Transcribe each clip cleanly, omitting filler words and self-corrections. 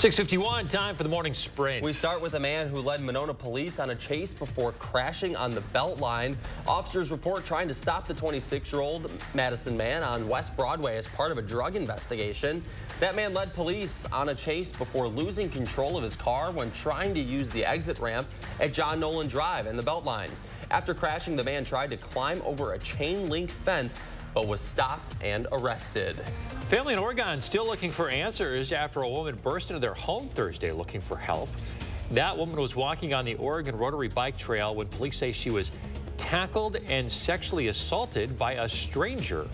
6:51, time for the morning sprint. We start with a man who led Monona police on a chase before crashing on the Beltline. Officers report trying to stop the 26-year-old Madison man on West Broadway as part of a drug investigation. That man led police on a chase before losing control of his car when trying to use the exit ramp at John Nolan Drive and the Beltline. After crashing, the man tried to climb over a chain-link fence but was stopped and arrested. Family in Oregon still looking for answers after a woman burst into their home Thursday looking for help. That woman was walking on the Oregon Rotary Bike Trail when police say she was tackled and sexually assaulted by a stranger.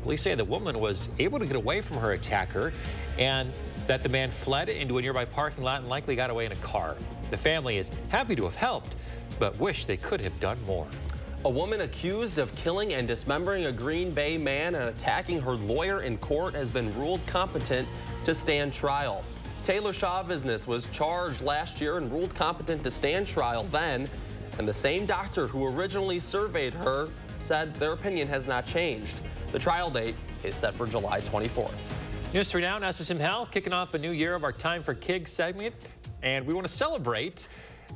Police say the woman was able to get away from her attacker and that the man fled into a nearby parking lot and likely got away in a car. The family is happy to have helped, but wish they could have done more. A woman accused of killing and dismembering a Green Bay man and attacking her lawyer in court has been ruled competent to stand trial. Taylor Shaw Business was charged last year and ruled competent to stand trial then, and the same doctor who originally surveyed her said their opinion has not changed. The trial date is set for July 24th. News 3 now, SSM Health kicking off a new year of our Time for Kids segment, and we want to celebrate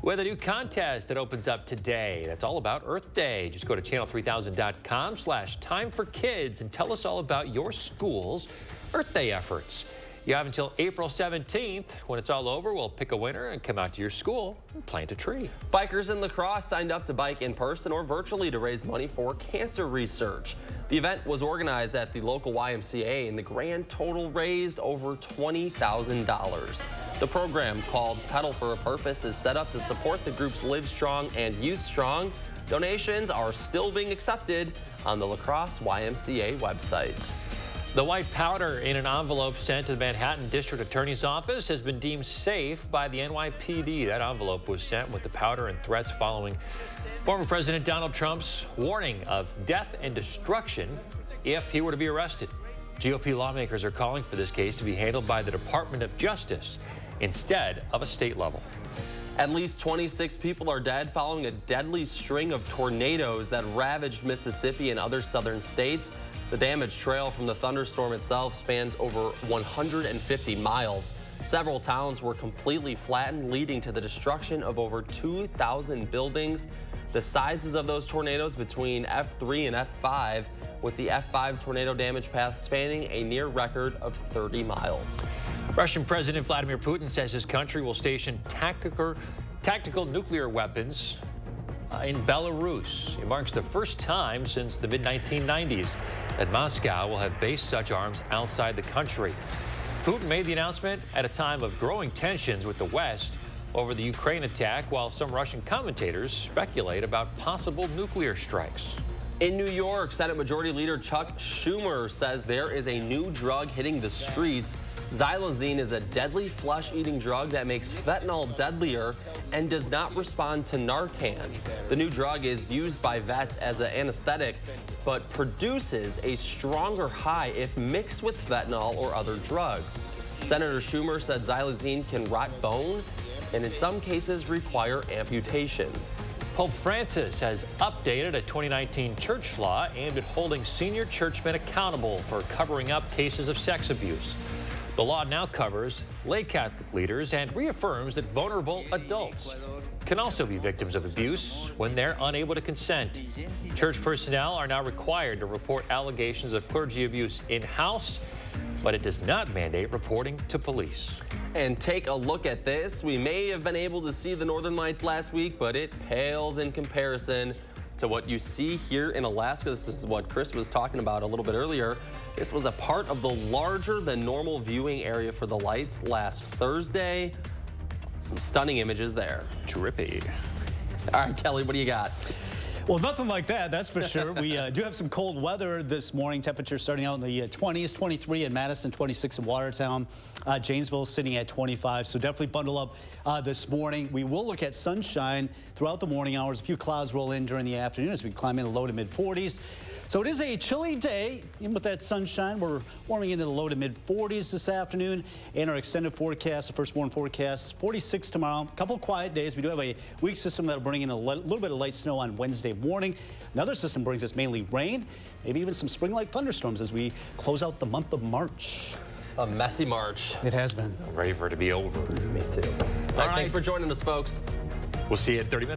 with a new contest that opens up today. That's all about Earth Day. Just go to channel3000.com/timeforkids and tell us all about your school's Earth Day efforts. You have until April 17th. When it's all over, we'll pick a winner and come out to your school and plant a tree. Bikers in La Crosse signed up to bike in person or virtually to raise money for cancer research. The event was organized at the local YMCA, and the grand total raised over $20,000. The program, called Pedal for a Purpose, is set up to support the groups Live Strong and Youth Strong. Donations are still being accepted on the La Crosse YMCA website. The white powder in an envelope sent to the Manhattan District Attorney's Office has been deemed safe by the NYPD. That envelope was sent with the powder and threats following former President Donald Trump's warning of death and destruction if he were to be arrested. GOP lawmakers are calling for this case to be handled by the Department of Justice instead of a state level. At least 26 people are dead following a deadly string of tornadoes that ravaged Mississippi and other southern states. The damaged trail from the thunderstorm itself spans over 150 miles. Several towns were completely flattened, leading to the destruction of over 2,000 buildings. The sizes of those tornadoes between F3 and F5, with the F5 tornado damage path spanning a near record of 30 miles. Russian President Vladimir Putin says his country will station tactical nuclear weapons in Belarus. It marks the first time since the mid-1990s that Moscow will have based such arms outside the country. Putin made the announcement at a time of growing tensions with the West over the Ukraine attack, while some Russian commentators speculate about possible nuclear strikes. In New York, Senate Majority Leader Chuck Schumer says there is a new drug hitting the streets. Xylazine is a deadly flesh-eating drug that makes fentanyl deadlier and does not respond to Narcan. The new drug is used by vets as an anesthetic, but produces a stronger high if mixed with fentanyl or other drugs. Senator Schumer said Xylazine can rot bone and in some cases require amputations. Pope Francis has updated a 2019 church law aimed at holding senior churchmen accountable for covering up cases of sex abuse. The law now covers lay Catholic leaders and reaffirms that vulnerable adults can also be victims of abuse when they're unable to consent. Church personnel are now required to report allegations of clergy abuse in-house, but it does not mandate reporting to police. And take a look at this. We may have been able to see the Northern Lights last week, but it pales in comparison to what you see here in Alaska. This is what Chris was talking about a little bit earlier. This was a part of the larger than normal viewing area for the lights last Thursday. Some stunning images there. Trippy. All right, Kelly, what do you got? Well, nothing like that, that's for sure. We do have some cold weather this morning. Temperatures starting out in the 20s, 23 in Madison, 26 in Watertown. Janesville sitting at 25, so definitely bundle up this morning. We will look at sunshine throughout the morning hours. A few clouds roll in during the afternoon as we climb in the low to mid 40s. So it is a chilly day. Even with that sunshine, we're warming into the low to mid 40s this afternoon. And our extended forecast, the first warm forecast, 46 tomorrow. A couple quiet days. We do have a weak system that'll bring in a little bit of light snow on Wednesday morning. Another system brings us mainly rain, maybe even some spring-like thunderstorms as we close out the month of March. A messy March. It has been. I'm ready for it to be over. Me too. All right, thanks for joining us, folks. We'll see you in 30 minutes.